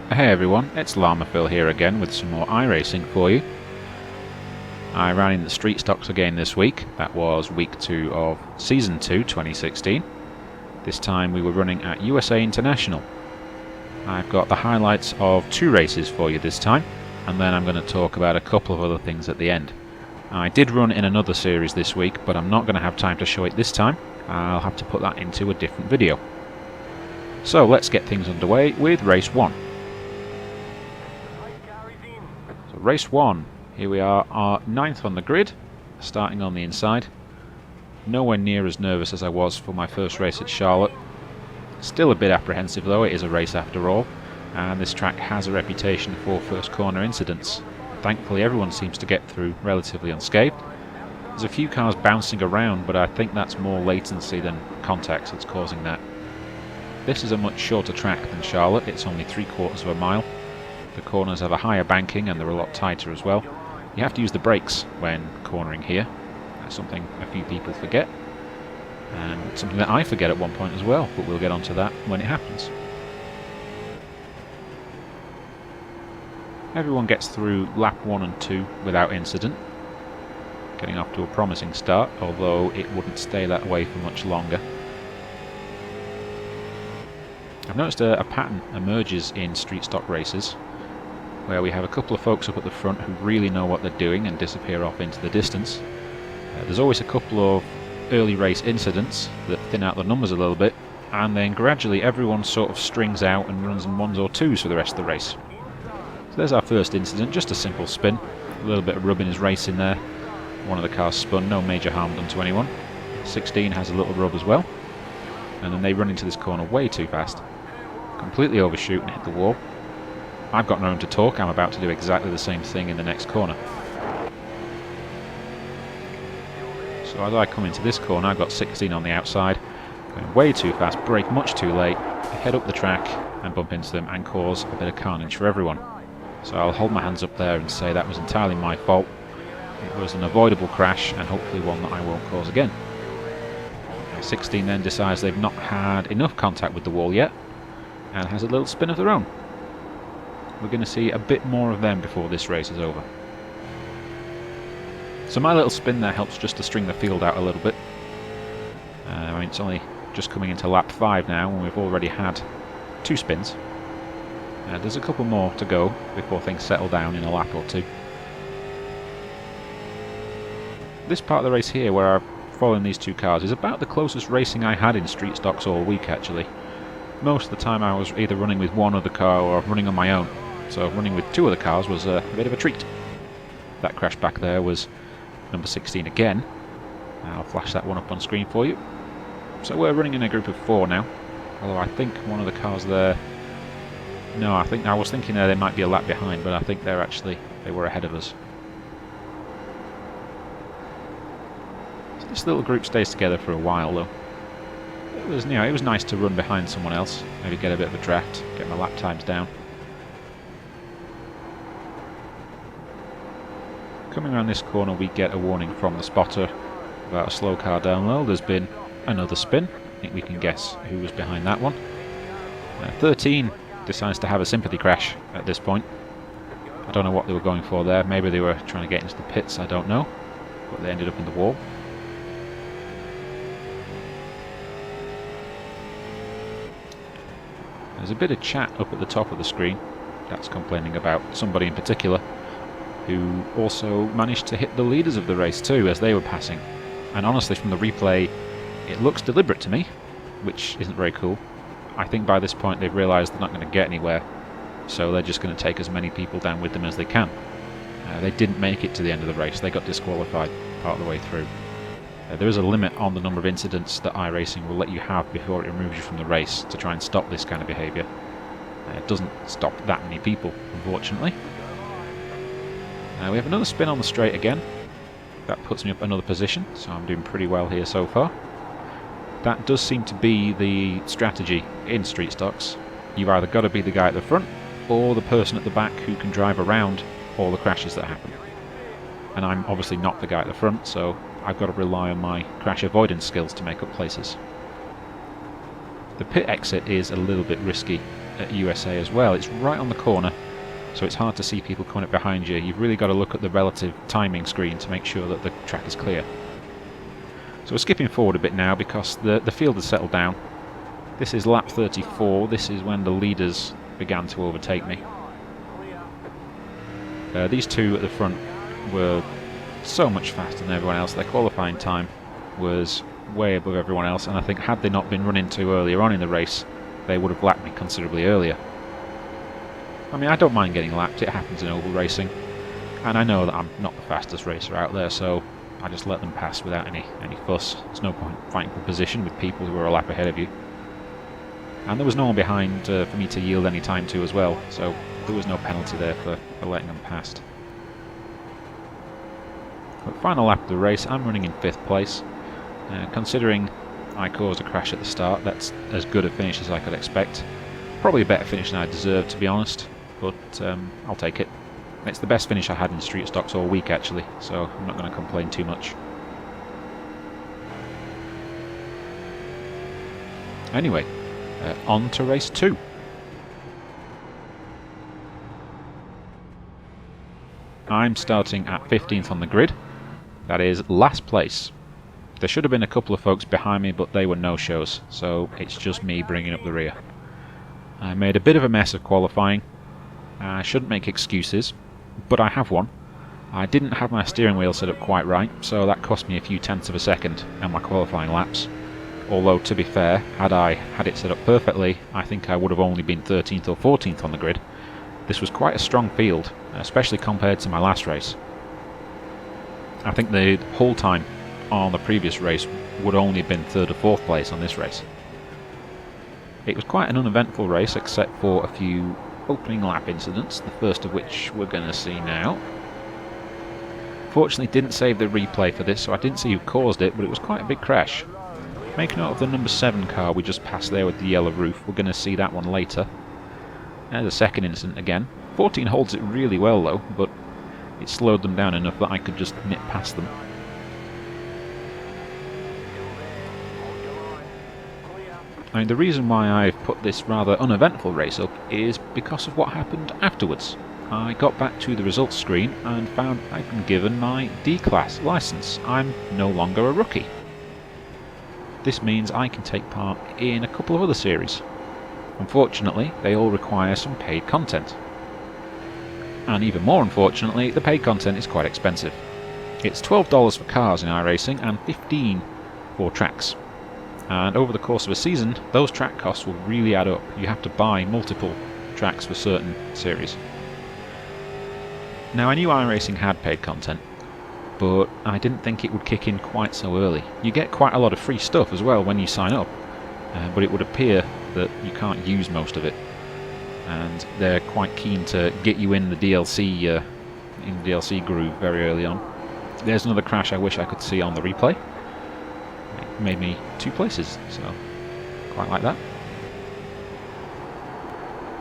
Hey everyone, it's Llama Phil here again with some more iRacing for you. I ran in the street stocks again this week. That was week 2 of Season 2 2016. This time we were running at USA International. I've got the highlights of 2 races for you this time, and then I'm going to talk about a couple of other things at the end. I did run in another series this week, but I'm not going to have time to show it this time. I'll have to put that into a different video. So let's get things underway with race 1. Race 1, here we are, our 9th on the grid, starting on the inside. Nowhere near as nervous as I was for my first race at Charlotte. Still a bit apprehensive though, it is a race after all, and this track has a reputation for first corner incidents. Thankfully everyone seems to get through relatively unscathed. There's a few cars bouncing around, but I think that's more latency than contact that's causing that. This is a much shorter track than Charlotte, it's only 3/4 of a mile. The corners have a higher banking and they're a lot tighter as well. You have to use the brakes when cornering here. That's something a few people forget. And something that I forget at one point as well, but we'll get onto that when it happens. Everyone gets through lap 1 and 2 without incident. Getting off to a promising start, although it wouldn't stay that way for much longer. I've noticed a pattern emerges in street stock races, where we have a couple of folks up at the front who really know what they're doing and disappear off into the distance. There's always a couple of early race incidents that thin out the numbers a little bit, and then gradually everyone sort of strings out and runs in 1s or 2s for the rest of the race. So there's our first incident, just a simple spin, a little bit of rubbing his race in there. One of the cars spun, no major harm done to anyone. 16 has a little rub as well, and then they run into this corner way too fast, completely overshoot and hit the wall. I've got no room to talk, I'm about to do exactly the same thing in the next corner. So as I come into this corner, I've got 16 on the outside, going way too fast, brake much too late, head up the track and bump into them and cause a bit of carnage for everyone. So I'll hold my hands up there and say that was entirely my fault. It was an avoidable crash and hopefully one that I won't cause again. 16 then decides they've not had enough contact with the wall yet and has a little spin of their own. We're going to see a bit more of them before this race is over. So my little spin there helps just to string the field out a little bit. I mean, it's only just coming into lap 5 now and we've already had 2 spins. There's a couple more to go before things settle down in a lap or 2. This part of the race here where I've following these 2 cars is about the closest racing I had in street stocks all week actually. Most of the time I was either running with one other car or running on my own. So running with 2 other cars was a bit of a treat. That crash back there was number 16 again. I'll flash that one up on screen for you. So we're running in a group of 4 now. Although I think one of the cars there... No, I was thinking there they might be a lap behind, but I think they were ahead of us. So this little group stays together for a while though. It was nice to run behind someone else, maybe get a bit of a draft, get my lap times down. Coming around this corner we get a warning from the spotter about a slow car down low. There's been another spin. I think we can guess who was behind that one. 13 decides to have a sympathy crash at this point. I don't know what they were going for there. Maybe they were trying to get into the pits, I don't know. But they ended up in the wall. There's a bit of chat up at the top of the screen. That's complaining about somebody in particular, who also managed to hit the leaders of the race too as they were passing. And honestly, from the replay, it looks deliberate to me, which isn't very cool. I think by this point they've realised they're not going to get anywhere, so they're just going to take as many people down with them as they can. They didn't make it to the end of the race, they got disqualified part of the way through. There is a limit on the number of incidents that iRacing will let you have before it removes you from the race to try and stop this kind of behaviour. It doesn't stop that many people, unfortunately. We have another spin on the straight again. That puts me up another position, so I'm doing pretty well here so far. That does seem to be the strategy in street stocks. You've either got to be the guy at the front or the person at the back who can drive around all the crashes that happen. And I'm obviously not the guy at the front, so I've got to rely on my crash avoidance skills to make up places. The pit exit is a little bit risky. at USA as well. It's right on the corner, so it's hard to see people coming up behind you. You've really got to look at the relative timing screen to make sure that the track is clear. So we're skipping forward a bit now because the field has settled down. This is lap 34. This is when the leaders began to overtake me. These two at the front were so much faster than everyone else. Their qualifying time was way above everyone else, and I think had they not been running too earlier on in the race, they would have lapped me considerably earlier. I mean, I don't mind getting lapped, it happens in oval racing, and I know that I'm not the fastest racer out there, so I just let them pass without any fuss. There's no point fighting for position with people who are a lap ahead of you. And there was no one behind for me to yield any time to as well, so there was no penalty there for letting them past. But final lap of the race, I'm running in 5th place. Considering I caused a crash at the start, that's as good a finish as I could expect. Probably a better finish than I deserved, to be honest, but I'll take it. It's the best finish I had in street stocks all week, actually, so I'm not going to complain too much. Anyway, on to race 2. I'm starting at 15th on the grid. That is last place. There should have been a couple of folks behind me, but they were no-shows, so it's just me bringing up the rear. I made a bit of a mess of qualifying. I shouldn't make excuses, but I have one. I didn't have my steering wheel set up quite right, so that cost me a few tenths of a second on my qualifying laps. Although, to be fair, had I had it set up perfectly, I think I would have only been 13th or 14th on the grid. This was quite a strong field, especially compared to my last race. I think the whole time on the previous race would only have been 3rd or 4th place on this race. It was quite an uneventful race except for a few opening lap incidents, the first of which we're going to see now. Fortunately didn't save the replay for this, so I didn't see who caused it, but it was quite a big crash. Make note of the number 7 car we just passed there with the yellow roof. We're going to see that one later. There's a second incident again. 14 holds it really well though, but it slowed them down enough that I could just nip past them. I mean, the reason why I've put this rather uneventful race up is because of what happened afterwards. I got back to the results screen and found I'd been given my D-Class licence. I'm no longer a rookie. This means I can take part in a couple of other series. Unfortunately, they all require some paid content. And even more unfortunately, the paid content is quite expensive. It's $12 for cars in iRacing and $15 for tracks. And over the course of a season, those track costs will really add up. You have to buy multiple tracks for certain series. Now, I knew iRacing had paid content, but I didn't think it would kick in quite so early. You get quite a lot of free stuff as well when you sign up, but it would appear that you can't use most of it. And they're quite keen to get you in the DLC groove very early on. There's another crash I wish I could see on the replay. It made me 2 places, so quite like that.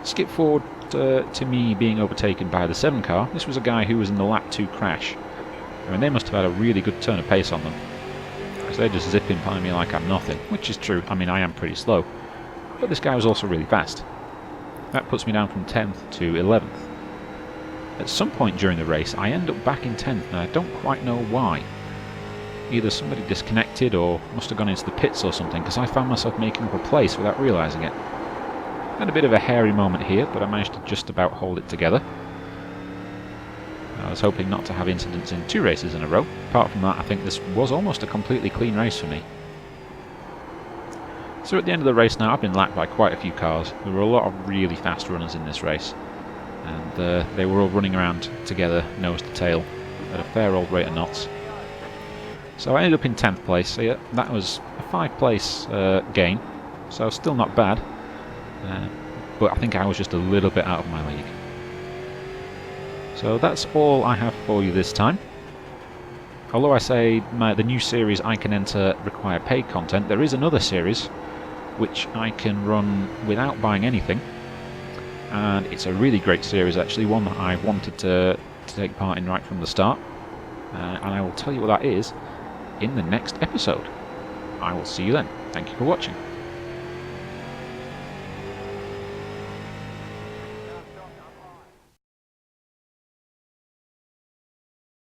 Skip forward to me being overtaken by the 7 car. This was a guy who was in the lap 2 crash. I mean, they must have had a really good turn of pace on them, because they're just zipping by me like I'm nothing, which is true. I mean, I am pretty slow, but this guy was also really fast. That puts me down from 10th to 11th. At some point during the race, I end up back in 10th, and I don't quite know why. Either somebody disconnected or must have gone into the pits or something, because I found myself making up a place without realising it. Had a bit of a hairy moment here, but I managed to just about hold it together. I was hoping not to have incidents in 2 races in a row. Apart from that, I think this was almost a completely clean race for me. So at the end of the race now, I've been lapped by quite a few cars. There were a lot of really fast runners in this race, and they were all running around together, nose to tail, at a fair old rate of knots. So I ended up in 10th place, so yeah, that was a 5 place gain, so still not bad, but I think I was just a little bit out of my league. So that's all I have for you this time. Although I say the new series I can enter require paid content, there is another series which I can run without buying anything, and it's a really great series actually, one that I wanted to take part in right from the start, and I will tell you what that is in the next episode. I will see you then. Thank you for watching.